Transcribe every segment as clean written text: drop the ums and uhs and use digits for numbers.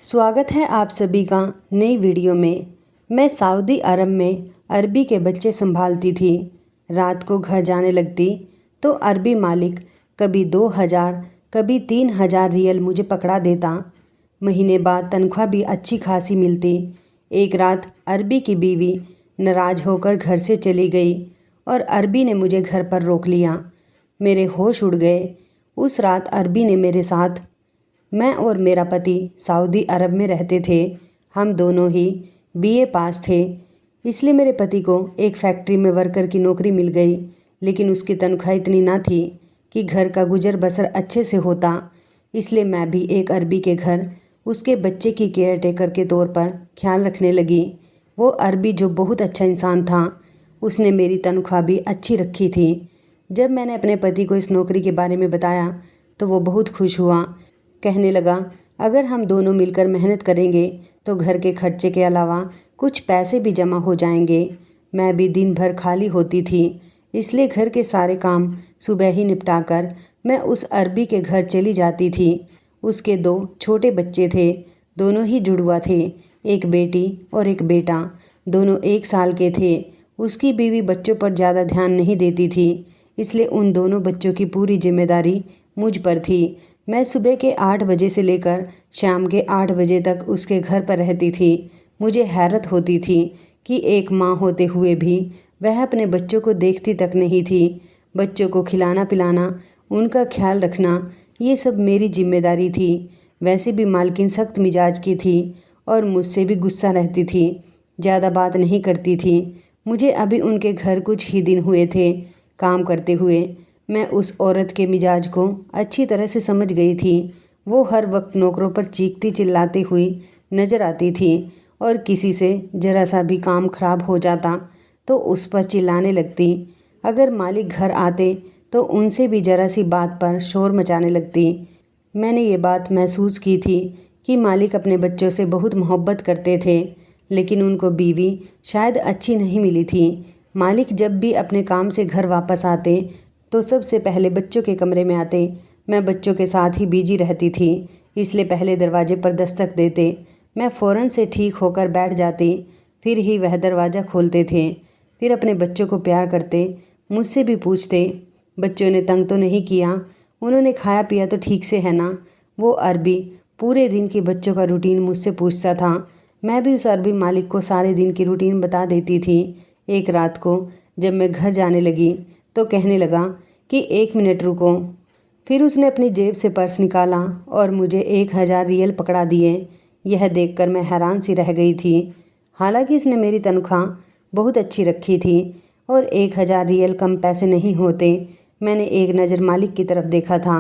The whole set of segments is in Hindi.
स्वागत है आप सभी का नई वीडियो में। मैं सऊदी अरब में अरबी के बच्चे संभालती थी। रात को घर जाने लगती तो अरबी मालिक कभी 2000 कभी 3000 रियल मुझे पकड़ा देता। महीने बाद तनख्वाह भी अच्छी खासी मिलती। एक रात अरबी की बीवी नाराज़ होकर घर से चली गई और अरबी ने मुझे घर पर रोक लिया। मेरे होश उड़ गए। उस रात अरबी ने मेरे साथ, मैं और मेरा पति सऊदी अरब में रहते थे। हम दोनों ही बीए पास थे, इसलिए मेरे पति को एक फैक्ट्री में वर्कर की नौकरी मिल गई। लेकिन उसकी तनख्वाह इतनी ना थी कि घर का गुजर बसर अच्छे से होता। इसलिए मैं भी एक अरबी के घर उसके बच्चे की केयर टेकर के तौर पर ख्याल रखने लगी। वो अरबी जो बहुत अच्छा इंसान था, उसने मेरी तनख्वाह भी अच्छी रखी थी। जब मैंने अपने पति को इस नौकरी के बारे में बताया तो वो बहुत खुश हुआ। कहने लगा, अगर हम दोनों मिलकर मेहनत करेंगे तो घर के खर्चे के अलावा कुछ पैसे भी जमा हो जाएंगे। मैं भी दिन भर खाली होती थी, इसलिए घर के सारे काम सुबह ही निपटाकर मैं उस अरबी के घर चली जाती थी। उसके 2 छोटे बच्चे थे, दोनों ही जुड़वा थे, एक बेटी और एक बेटा। दोनों 1 साल के थे। उसकी बीवी बच्चों पर ज़्यादा ध्यान नहीं देती थी, इसलिए उन दोनों बच्चों की पूरी जिम्मेदारी मुझ पर थी। मैं सुबह के 8 बजे से लेकर शाम के 8 बजे तक उसके घर पर रहती थी। मुझे हैरत होती थी कि एक माँ होते हुए भी वह अपने बच्चों को देखती तक नहीं थी। बच्चों को खिलाना पिलाना, उनका ख्याल रखना, ये सब मेरी जिम्मेदारी थी। वैसे भी मालकिन सख्त मिजाज की थी और मुझसे भी गुस्सा रहती थी। ज़्यादा बात नहीं करती थी। मुझे अभी उनके घर कुछ ही दिन हुए थे काम करते हुए। मैं उस औरत के मिजाज को अच्छी तरह से समझ गई थी। वो हर वक्त नौकरों पर चीखती चिल्लाती हुई नज़र आती थी और किसी से ज़रा सा भी काम खराब हो जाता तो उस पर चिल्लाने लगती। अगर मालिक घर आते तो उनसे भी ज़रा सी बात पर शोर मचाने लगती। मैंने ये बात महसूस की थी कि मालिक अपने बच्चों से बहुत मोहब्बत करते थे, लेकिन उनको बीवी शायद अच्छी नहीं मिली थी। मालिक जब भी अपने काम से घर वापस आते तो सबसे पहले बच्चों के कमरे में आते। मैं बच्चों के साथ ही बिजी रहती थी, इसलिए पहले दरवाजे पर दस्तक देते। मैं फ़ौरन से ठीक होकर बैठ जाती, फिर ही वह दरवाज़ा खोलते थे। फिर अपने बच्चों को प्यार करते, मुझसे भी पूछते, बच्चों ने तंग तो नहीं किया, उन्होंने खाया पिया तो ठीक से है ना। वो अरबी पूरे दिन की बच्चों का रूटीन मुझसे पूछता था। मैं भी उस अरबी मालिक को सारे दिन की रूटीन बता देती थी। एक रात को जब मैं घर जाने लगी तो कहने लगा कि 1 मिनट रुको। फिर उसने अपनी जेब से पर्स निकाला और मुझे 1000 रियल पकड़ा दिए। यह देखकर मैं हैरान सी रह गई थी। हालांकि उसने मेरी तनख्वाह बहुत अच्छी रखी थी और 1000 रियल कम पैसे नहीं होते। मैंने एक नज़र मालिक की तरफ देखा था।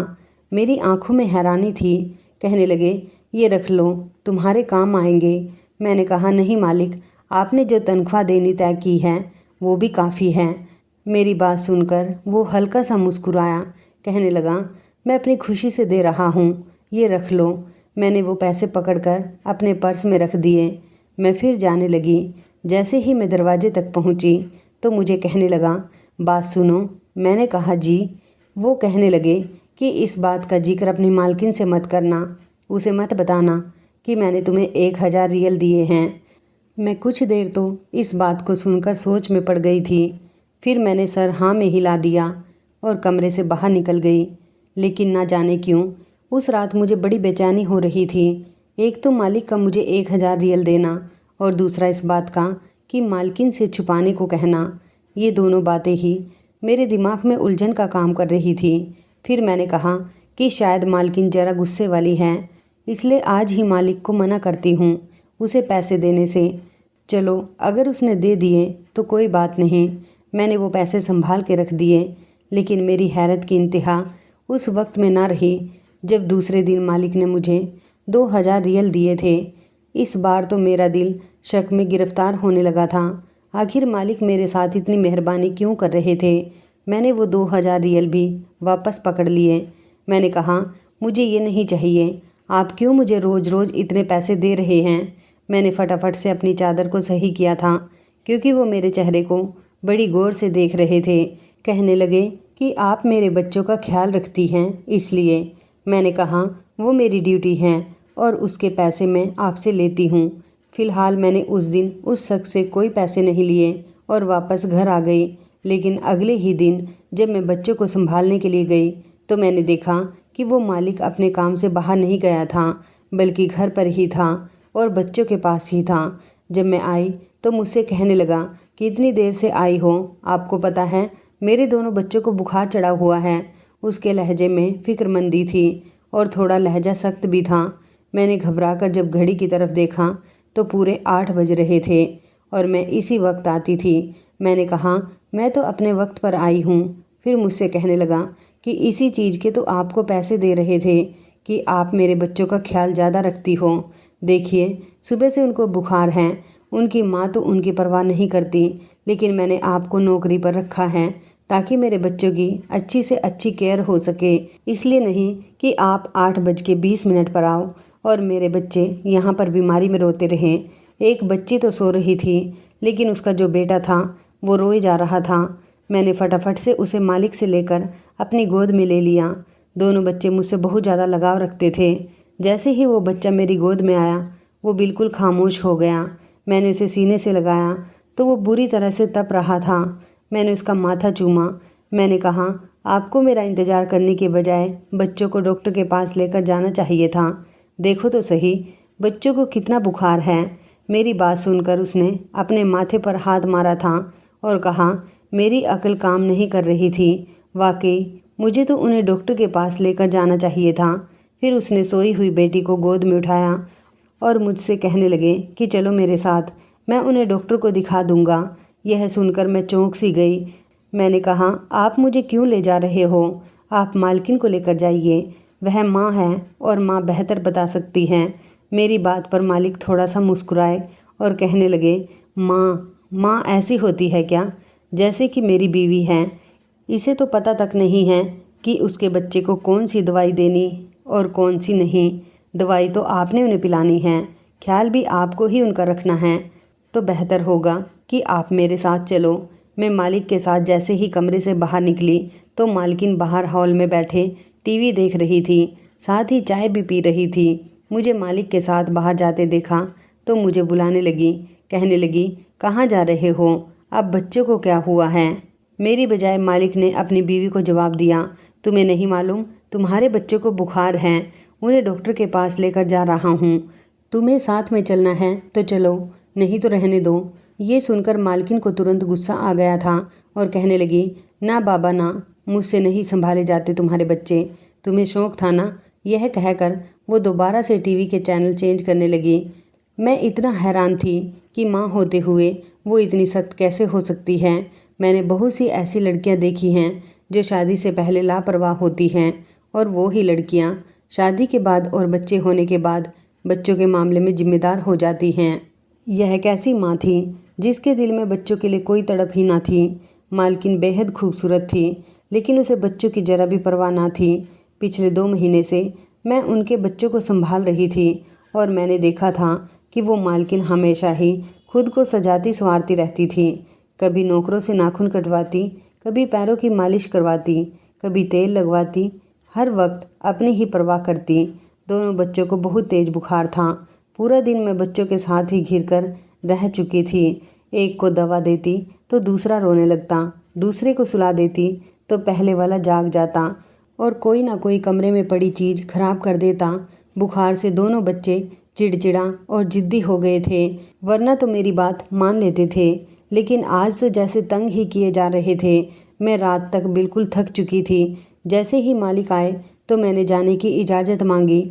मेरी आंखों में हैरानी थी। कहने लगे, ये रख लो, तुम्हारे काम आएंगे। मैंने कहा, नहीं मालिक, आपने जो तनख्वाह देनी तय की है वो भी काफ़ी है। मेरी बात सुनकर वो हल्का सा मुस्कुराया। कहने लगा, मैं अपनी खुशी से दे रहा हूँ, ये रख लो। मैंने वो पैसे पकड़कर अपने पर्स में रख दिए। मैं फिर जाने लगी। जैसे ही मैं दरवाजे तक पहुँची तो मुझे कहने लगा, बात सुनो। मैंने कहा, जी। वो कहने लगे कि इस बात का जिक्र अपनी मालकिन से मत करना, उसे मत बताना कि मैंने तुम्हें 1000 रियल दिए हैं। मैं कुछ देर तो इस बात को सुनकर सोच में पड़ गई थी। फिर मैंने सर हाँ में हिला दिया और कमरे से बाहर निकल गई। लेकिन ना जाने क्यों उस रात मुझे बड़ी बेचैनी हो रही थी। एक तो मालिक का मुझे 1000 रियल देना और दूसरा इस बात का कि मालकिन से छुपाने को कहना। ये दोनों बातें ही मेरे दिमाग में उलझन का काम कर रही थी। फिर मैंने कहा कि शायद मालकिन ज़रा गुस्से वाली है, इसलिए आज ही मालिक को मना करती हूँ उसे पैसे देने से। चलो, अगर उसने दे दिए तो कोई बात नहीं। मैंने वो पैसे संभाल के रख दिए। लेकिन मेरी हैरत की इंतहा उस वक्त में ना रही जब दूसरे दिन मालिक ने मुझे 2000 रियल दिए थे। इस बार तो मेरा दिल शक में गिरफ्तार होने लगा था। आखिर मालिक मेरे साथ इतनी मेहरबानी क्यों कर रहे थे। मैंने वो 2000 रियल भी वापस पकड़ लिए। मैंने कहा, मुझे ये नहीं चाहिए, आप क्यों मुझे रोज़ रोज़ इतने पैसे दे रहे हैं। मैंने फटाफट से अपनी चादर को सही किया था क्योंकि वो मेरे चेहरे को बड़ी गौर से देख रहे थे। कहने लगे कि आप मेरे बच्चों का ख्याल रखती हैं, इसलिए। मैंने कहा, वो मेरी ड्यूटी है, और उसके पैसे मैं आपसे लेती हूँ। फ़िलहाल मैंने उस दिन उस शख्स से कोई पैसे नहीं लिए और वापस घर आ गई। लेकिन अगले ही दिन जब मैं बच्चों को संभालने के लिए गई तो मैंने देखा कि वो मालिक अपने काम से बाहर नहीं गया था, बल्कि घर पर ही था और बच्चों के पास ही था। जब मैं आई तो मुझसे कहने लगा कि इतनी देर से आई हो, आपको पता है मेरे दोनों बच्चों को बुखार चढ़ा हुआ है। उसके लहजे में फ़िक्रमंदी थी और थोड़ा लहजा सख्त भी था। मैंने घबराकर जब घड़ी की तरफ देखा तो पूरे 8 बज रहे थे और मैं इसी वक्त आती थी। मैंने कहा, मैं तो अपने वक्त पर आई हूँ। फिर मुझसे कहने लगा कि इसी चीज़ के तो आपको पैसे दे रहे थे कि आप मेरे बच्चों का ख्याल ज़्यादा रखती हो। देखिए, सुबह से उनको बुखार है, उनकी माँ तो उनकी परवाह नहीं करती, लेकिन मैंने आपको नौकरी पर रखा है ताकि मेरे बच्चों की अच्छी से अच्छी केयर हो सके। इसलिए नहीं कि आप 8:20 पर आओ और मेरे बच्चे यहाँ पर बीमारी में रोते रहें। एक बच्ची तो सो रही थी, लेकिन उसका जो बेटा था वो रोए जा रहा था। मैंने फटाफट से उसे मालिक से लेकर अपनी गोद में ले लिया। दोनों बच्चे मुझसे बहुत ज़्यादा लगाव रखते थे। जैसे ही वो बच्चा मेरी गोद में आया वो बिल्कुल खामोश हो गया। मैंने उसे सीने से लगाया तो वो बुरी तरह से तप रहा था। मैंने उसका माथा चूमा। मैंने कहा, आपको मेरा इंतज़ार करने के बजाय बच्चों को डॉक्टर के पास लेकर जाना चाहिए था। देखो तो सही बच्चों को कितना बुखार है। मेरी बात सुनकर उसने अपने माथे पर हाथ मारा था और कहा, मेरी अक्ल काम नहीं कर रही थी। वाकई मुझे तो उन्हें डॉक्टर के पास लेकर जाना चाहिए था। फिर उसने सोई हुई बेटी को गोद में उठाया और मुझसे कहने लगे कि चलो मेरे साथ, मैं उन्हें डॉक्टर को दिखा दूंगा। यह सुनकर मैं चौंक सी गई। मैंने कहा, आप मुझे क्यों ले जा रहे हो? आप मालकिन को लेकर जाइए, वह माँ है और माँ बेहतर बता सकती हैं। मेरी बात पर मालिक थोड़ा सा मुस्कुराए और कहने लगे, माँ ऐसी होती है क्या? जैसे कि मेरी बीवी है, इसे तो पता तक नहीं है कि उसके बच्चे को कौन सी दवाई देनी और कौन सी नहीं। दवाई तो आपने उन्हें पिलानी है, ख्याल भी आपको ही उनका रखना है। तो बेहतर होगा कि आप मेरे साथ चलो। मैं मालिक के साथ जैसे ही कमरे से बाहर निकली तो मालकिन बाहर हॉल में बैठे टीवी देख रही थी, साथ ही चाय भी पी रही थी। मुझे मालिक के साथ बाहर जाते देखा तो मुझे बुलाने लगी, कहने लगी, कहाँ जा रहे हो? अब बच्चों को क्या हुआ है? मेरी बजाय मालिक ने अपनी बीवी को जवाब दिया, तुम्हें नहीं मालूम, तुम्हारे बच्चों को बुखार है, उन्हें डॉक्टर के पास लेकर जा रहा हूँ। तुम्हें साथ में चलना है तो चलो, नहीं तो रहने दो। ये सुनकर मालकिन को तुरंत गुस्सा आ गया था और कहने लगी, ना बाबा ना, मुझसे नहीं संभाले जाते तुम्हारे बच्चे, तुम्हें शौक़ था ना। यह कहकर वो दोबारा से टीवी के चैनल चेंज करने लगी। मैं इतना हैरान थी कि माँ होते हुए वो इतनी सख्त कैसे हो सकती है। मैंने बहुत सी ऐसी लड़कियाँ देखी हैं जो शादी से पहले लापरवाह होती हैं, और वो ही लड़कियाँ शादी के बाद और बच्चे होने के बाद बच्चों के मामले में जिम्मेदार हो जाती हैं। यह कैसी माँ थी जिसके दिल में बच्चों के लिए कोई तड़प ही ना थी। मालकिन बेहद खूबसूरत थी, लेकिन उसे बच्चों की जरा भी परवाह ना थी। पिछले 2 महीने से मैं उनके बच्चों को संभाल रही थी और मैंने देखा था कि वो मालकिन हमेशा ही खुद को सजाती संवारती रहती थी। कभी नौकरों से नाखून कटवाती, कभी पैरों की मालिश करवाती, कभी तेल लगवाती, हर वक्त अपनी ही परवाह करती। दोनों बच्चों को बहुत तेज बुखार था। पूरा दिन मैं बच्चों के साथ ही घिरकर रह चुकी थी। एक को दवा देती तो दूसरा रोने लगता, दूसरे को सुला देती तो पहले वाला जाग जाता और कोई ना कोई कमरे में पड़ी चीज़ खराब कर देता। बुखार से दोनों बच्चे चिड़चिड़ा और जिद्दी हो गए थे, वरना तो मेरी बात मान लेते थे, लेकिन आज तो जैसे तंग ही किए जा रहे थे। मैं रात तक बिल्कुल थक चुकी थी। जैसे ही मालिक आए तो मैंने जाने की इजाज़त मांगी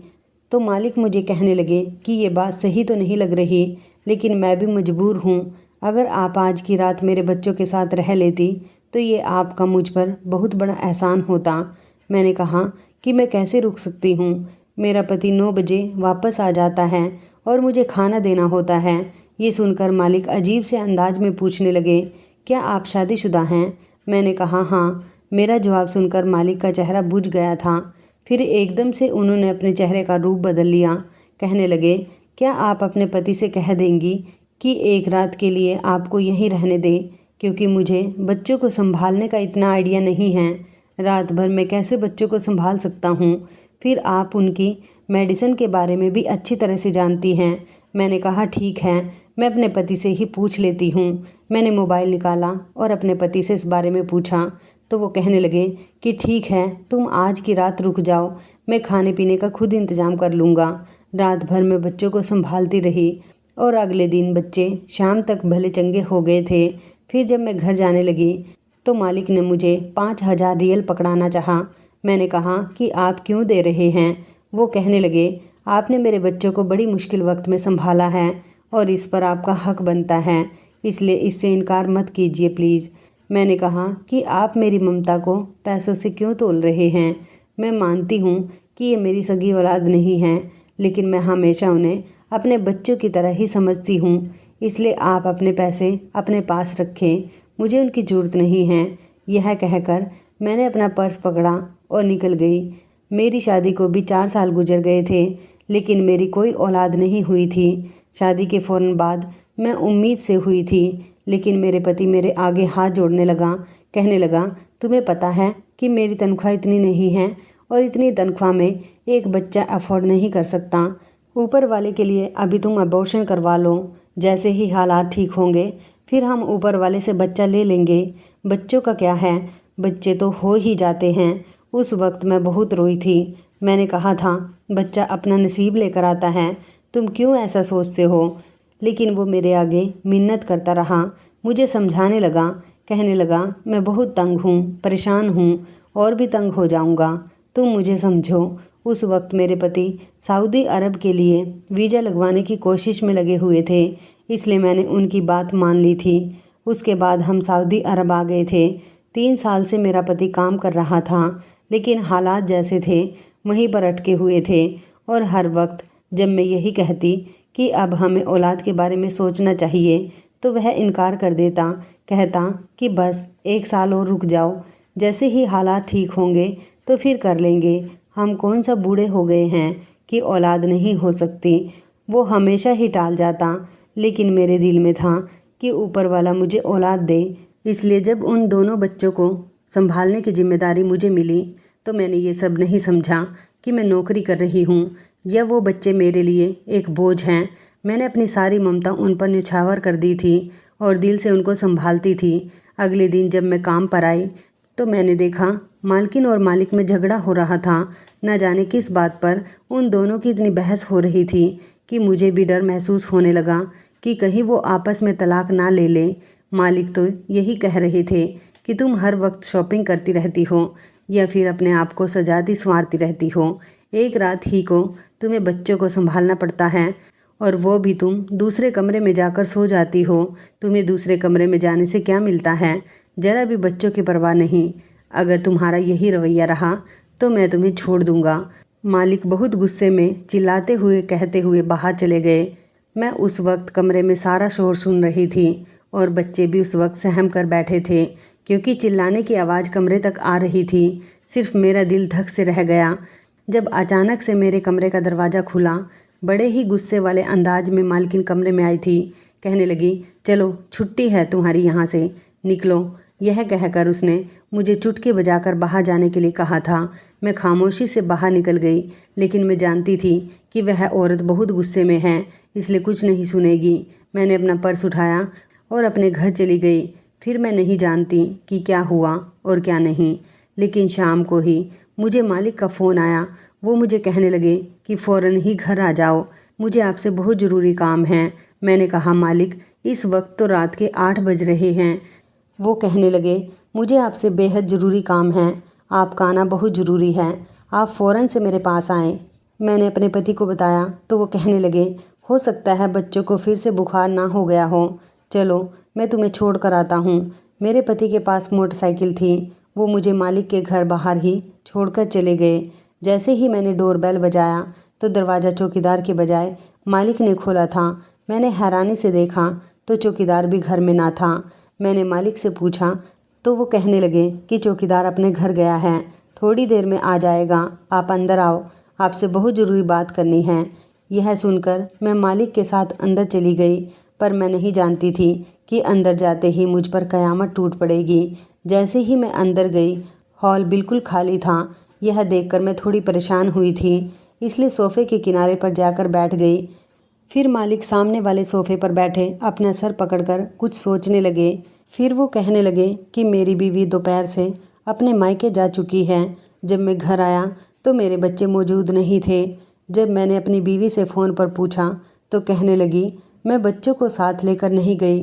तो मालिक मुझे कहने लगे कि ये बात सही तो नहीं लग रही, लेकिन मैं भी मजबूर हूँ। अगर आप आज की रात मेरे बच्चों के साथ रह लेती तो ये आपका मुझ पर बहुत बड़ा एहसान होता। मैंने कहा कि मैं कैसे रुक सकती हूँ, मेरा पति 9 बजे वापस आ जाता है और मुझे खाना देना होता है। ये सुनकर मालिक अजीब से अंदाज में पूछने लगे, क्या आप शादीशुदा हैं? मैंने कहा हाँ। मेरा जवाब सुनकर मालिक का चेहरा बुझ गया था। फिर एकदम से उन्होंने अपने चेहरे का रूप बदल लिया। कहने लगे, क्या आप अपने पति से कह देंगी कि एक रात के लिए आपको यहीं रहने दे, क्योंकि मुझे बच्चों को संभालने का इतना आइडिया नहीं है। रात भर मैं कैसे बच्चों को संभाल सकता हूँ? फिर आप उनकी मेडिसिन के बारे में भी अच्छी तरह से जानती हैं। मैंने कहा ठीक है, मैं अपने पति से ही पूछ लेती हूँ। मैंने मोबाइल निकाला और अपने पति से इस बारे में पूछा तो वो कहने लगे कि ठीक है, तुम आज की रात रुक जाओ, मैं खाने पीने का खुद इंतज़ाम कर लूँगा। रात भर मैं बच्चों को संभालती रही और अगले दिन बच्चे शाम तक भले चंगे हो गए थे। फिर जब मैं घर जाने लगी तो मालिक ने मुझे 5,000 रियल पकड़ाना चाहा। मैंने कहा कि आप क्यों दे रहे हैं? वो कहने लगे आपने मेरे बच्चों को बड़ी मुश्किल वक्त में संभाला है और इस पर आपका हक बनता है, इसलिए इससे इनकार मत कीजिए प्लीज़। मैंने कहा कि आप मेरी ममता को पैसों से क्यों तोल रहे हैं? मैं मानती हूँ कि ये मेरी सगी औलाद नहीं है, लेकिन मैं हमेशा उन्हें अपने बच्चों की तरह ही समझती हूँ, इसलिए आप अपने पैसे अपने पास रखें, मुझे उनकी ज़रूरत नहीं है। यह कहकर मैंने अपना पर्स पकड़ा और निकल गई। मेरी शादी को भी 4 साल गुजर गए थे, लेकिन मेरी कोई औलाद नहीं हुई थी। शादी के फ़ौरन बाद मैं उम्मीद से हुई थी, लेकिन मेरे पति मेरे आगे हाथ जोड़ने लगा, कहने लगा तुम्हें पता है कि मेरी तनख्वाह इतनी नहीं है और इतनी तनख्वाह में एक बच्चा अफोर्ड नहीं कर सकता। ऊपर वाले के लिए अभी तुम अबॉर्शन करवा लो, जैसे ही हालात ठीक होंगे फिर हम ऊपर वाले से बच्चा ले लेंगे। बच्चों का क्या है, बच्चे तो हो ही जाते हैं। उस वक्त मैं बहुत रोई थी। मैंने कहा था बच्चा अपना नसीब लेकर आता है, तुम क्यों ऐसा सोचते हो? लेकिन वो मेरे आगे मिन्नत करता रहा, मुझे समझाने लगा, कहने लगा मैं बहुत तंग हूँ, परेशान हूँ और भी तंग हो जाऊँगा, तुम मुझे समझो। उस वक्त मेरे पति सऊदी अरब के लिए वीज़ा लगवाने की कोशिश में लगे हुए थे, इसलिए मैंने उनकी बात मान ली थी। उसके बाद हम सऊदी अरब आ गए थे। 3 साल से मेरा पति काम कर रहा था, लेकिन हालात जैसे थे वहीं पर अटके हुए थे और हर वक्त जब मैं यही कहती कि अब हमें औलाद के बारे में सोचना चाहिए तो वह इनकार कर देता, कहता कि बस 1 साल और रुक जाओ, जैसे ही हालात ठीक होंगे तो फिर कर लेंगे, हम कौन सा बूढ़े हो गए हैं कि औलाद नहीं हो सकती। वो हमेशा ही टाल जाता, लेकिन मेरे दिल में था कि ऊपर वाला मुझे औलाद दे। इसलिए जब उन दोनों बच्चों को संभालने की जिम्मेदारी मुझे मिली तो मैंने ये सब नहीं समझा कि मैं नौकरी कर रही हूँ या वो बच्चे मेरे लिए एक बोझ हैं। मैंने अपनी सारी ममता उन पर न्यौछावर कर दी थी और दिल से उनको संभालती थी। अगले दिन जब मैं काम पर आई तो मैंने देखा मालकिन और मालिक में झगड़ा हो रहा था। न जाने किस बात पर उन दोनों की इतनी बहस हो रही थी कि मुझे भी डर महसूस होने लगा कि कहीं वो आपस में तलाक ना ले लें। मालिक तो यही कह रहे थे कि तुम हर वक्त शॉपिंग करती रहती हो या फिर अपने आप को सजाती संवारती रहती हो, एक रात ही को तुम्हें बच्चों को संभालना पड़ता है और वो भी तुम दूसरे कमरे में जाकर सो जाती हो। तुम्हें दूसरे कमरे में जाने से क्या मिलता है? ज़रा भी बच्चों की परवाह नहीं। अगर तुम्हारा यही रवैया रहा तो मैं तुम्हें छोड़ दूंगा। मालिक बहुत गुस्से में चिल्लाते हुए कहते हुए बाहर चले गए। मैं उस वक्त कमरे में सारा शोर सुन रही थी और बच्चे भी उस वक्त सहम कर बैठे थे, क्योंकि चिल्लाने की आवाज़ कमरे तक आ रही थी। सिर्फ मेरा दिल धक से रह गया जब अचानक से मेरे कमरे का दरवाज़ा खुला। बड़े ही गुस्से वाले अंदाज में मालकिन कमरे में आई थी, कहने लगी चलो छुट्टी है तुम्हारी, यहाँ से निकलो। यह कहकर उसने मुझे चुटकी बजाकर बाहर जाने के लिए कहा था। मैं खामोशी से बाहर निकल गई, लेकिन मैं जानती थी कि वह औरत बहुत गुस्से में है, इसलिए कुछ नहीं सुनेगी। मैंने अपना पर्स उठाया और अपने घर चली गई। फिर मैं नहीं जानती कि क्या हुआ और क्या नहीं, लेकिन शाम को ही मुझे मालिक का फ़ोन आया। वो मुझे कहने लगे कि फ़ौरन ही घर आ जाओ, मुझे आपसे बहुत ज़रूरी काम है। मैंने कहा मालिक इस वक्त तो रात के 8 बज रहे हैं। वो कहने लगे मुझे आपसे बेहद ज़रूरी काम है, आपका आना बहुत ज़रूरी है, आप फ़ौरन से मेरे पास आएँ। मैंने अपने पति को बताया तो वो कहने लगे हो सकता है बच्चों को फिर से बुखार ना हो गया हो, चलो मैं तुम्हें छोड़ कर आता हूँ। मेरे पति के पास मोटरसाइकिल थी, वो मुझे मालिक के घर बाहर ही छोड़कर चले गए। जैसे ही मैंने डोरबेल बजाया तो दरवाज़ा चौकीदार के बजाय मालिक ने खोला था। मैंने हैरानी से देखा तो चौकीदार भी घर में ना था। मैंने मालिक से पूछा तो वो कहने लगे कि चौकीदार अपने घर गया है, थोड़ी देर में आ जाएगा, आप अंदर आओ, आपसे बहुत ज़रूरी बात करनी है। यह सुनकर मैं मालिक के साथ अंदर चली गई, पर मैं नहीं जानती थी कि अंदर जाते ही मुझ पर क़यामत टूट पड़ेगी। जैसे ही मैं अंदर गई हॉल बिल्कुल खाली था। यह देखकर मैं थोड़ी परेशान हुई थी, इसलिए सोफ़े के किनारे पर जाकर बैठ गई। फिर मालिक सामने वाले सोफ़े पर बैठे अपना सर पकड़कर कुछ सोचने लगे। फिर वो कहने लगे कि मेरी बीवी दोपहर से अपने मायके जा चुकी है। जब मैं घर आया तो मेरे बच्चे मौजूद नहीं थे। जब मैंने अपनी बीवी से फ़ोन पर पूछा तो कहने लगी मैं बच्चों को साथ लेकर नहीं गई।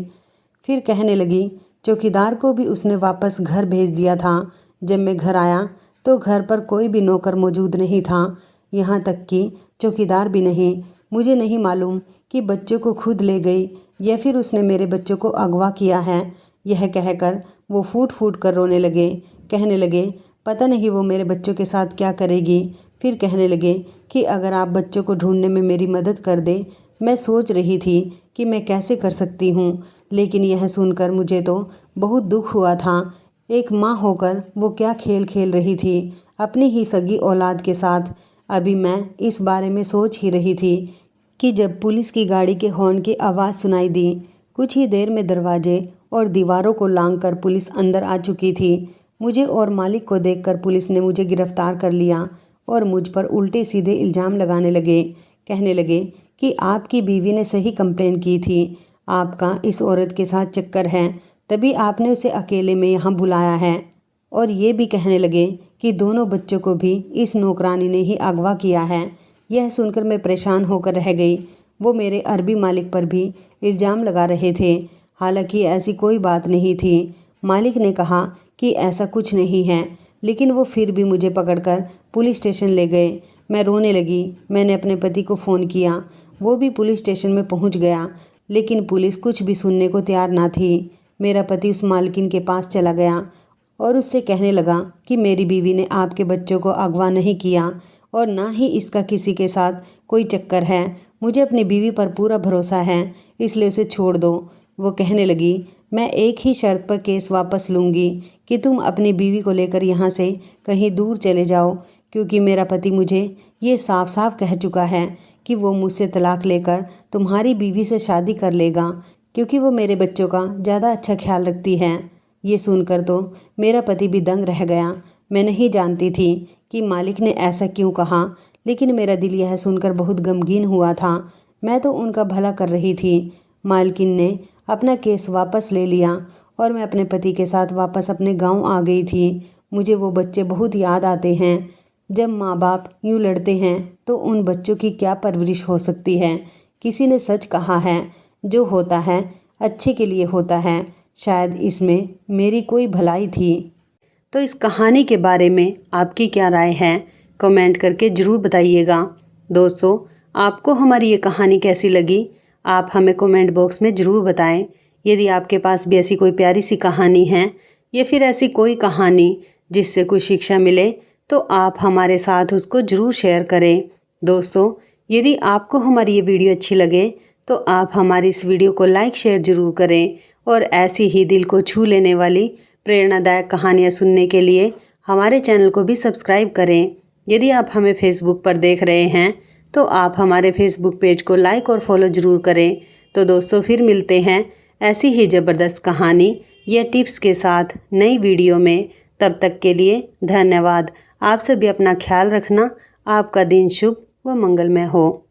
फिर कहने लगी चौकीदार को भी उसने वापस घर भेज दिया था। जब मैं घर आया तो घर पर कोई भी नौकर मौजूद नहीं था, यहाँ तक कि चौकीदार भी नहीं। मुझे नहीं मालूम कि बच्चों को खुद ले गई या फिर उसने मेरे बच्चों को अगवा किया है। यह कहकर वो फूट फूट कर रोने लगे। कहने लगे पता नहीं वो मेरे बच्चों के साथ क्या करेगी। फिर कहने लगे कि अगर आप बच्चों को ढूंढने में मेरी मदद कर दे। मैं सोच रही थी कि मैं कैसे कर सकती हूँ, लेकिन यह सुनकर मुझे तो बहुत दुख हुआ था। एक माँ होकर वो क्या खेल खेल रही थी अपनी ही सगी औलाद के साथ। अभी मैं इस बारे में सोच ही रही थी कि जब पुलिस की गाड़ी के हॉर्न की आवाज़ सुनाई दी। कुछ ही देर में दरवाजे और दीवारों को लांघकर पुलिस अंदर आ चुकी थी। मुझे और मालिक को देखकर पुलिस ने मुझे गिरफ्तार कर लिया और मुझ पर उल्टे सीधे इल्ज़ाम लगाने लगे। कहने लगे कि आपकी बीवी ने सही कंप्लेन की थी, आपका इस औरत के साथ चक्कर है, तभी आपने उसे अकेले में यहाँ बुलाया है। और ये भी कहने लगे कि दोनों बच्चों को भी इस नौकरानी ने ही अगवा किया है। यह सुनकर मैं परेशान होकर रह गई। वो मेरे अरबी मालिक पर भी इल्ज़ाम लगा रहे थे, हालांकि ऐसी कोई बात नहीं थी। मालिक ने कहा कि ऐसा कुछ नहीं है, लेकिन वो फिर भी मुझे पकड़कर पुलिस स्टेशन ले गए। मैं रोने लगी। मैंने अपने पति को फ़ोन किया, वो भी पुलिस स्टेशन में पहुंच गया, लेकिन पुलिस कुछ भी सुनने को तैयार ना थी। मेरा पति उस मालकिन के पास चला गया और उससे कहने लगा कि मेरी बीवी ने आपके बच्चों को अगवा नहीं किया और ना ही इसका किसी के साथ कोई चक्कर है। मुझे अपनी बीवी पर पूरा भरोसा है, इसलिए उसे छोड़ दो। वो कहने लगी मैं एक ही शर्त पर केस वापस लूँगी कि तुम अपनी बीवी को लेकर यहाँ से कहीं दूर चले जाओ, क्योंकि मेरा पति मुझे ये साफ साफ कह चुका है कि वो मुझसे तलाक लेकर तुम्हारी बीवी से शादी कर लेगा, क्योंकि वो मेरे बच्चों का ज़्यादा अच्छा ख्याल रखती है। ये सुनकर तो मेरा पति भी दंग रह गया। मैं नहीं जानती थी कि मालिक ने ऐसा क्यों कहा, लेकिन मेरा दिल यह सुनकर बहुत गमगीन हुआ था। मैं तो उनका भला कर रही थी। मालकिन ने अपना केस वापस ले लिया और मैं अपने पति के साथ वापस अपने गांव आ गई थी। मुझे वो बच्चे बहुत याद आते हैं। जब माँ बाप यूँ लड़ते हैं तो उन बच्चों की क्या परवरिश हो सकती है। किसी ने सच कहा है, जो होता है अच्छे के लिए होता है। शायद इसमें मेरी कोई भलाई थी। तो इस कहानी के बारे में आपकी क्या राय है, कमेंट करके ज़रूर बताइएगा। दोस्तों, आपको हमारी ये कहानी कैसी लगी, आप हमें कमेंट बॉक्स में ज़रूर बताएं। यदि आपके पास भी ऐसी कोई प्यारी सी कहानी है या फिर ऐसी कोई कहानी जिससे कुछ शिक्षा मिले, तो आप हमारे साथ उसको ज़रूर शेयर करें। दोस्तों, यदि आपको हमारी ये वीडियो अच्छी लगे तो आप हमारी इस वीडियो को लाइक शेयर ज़रूर करें और ऐसी ही दिल को छू लेने वाली प्रेरणादायक कहानियाँ सुनने के लिए हमारे चैनल को भी सब्सक्राइब करें। यदि आप हमें फेसबुक पर देख रहे हैं तो आप हमारे फेसबुक पेज को लाइक और फॉलो ज़रूर करें। तो दोस्तों, फिर मिलते हैं ऐसी ही ज़बरदस्त कहानी या टिप्स के साथ नई वीडियो में। तब तक के लिए धन्यवाद। आप सभी अपना ख्याल रखना। आपका दिन शुभ व मंगलमय हो।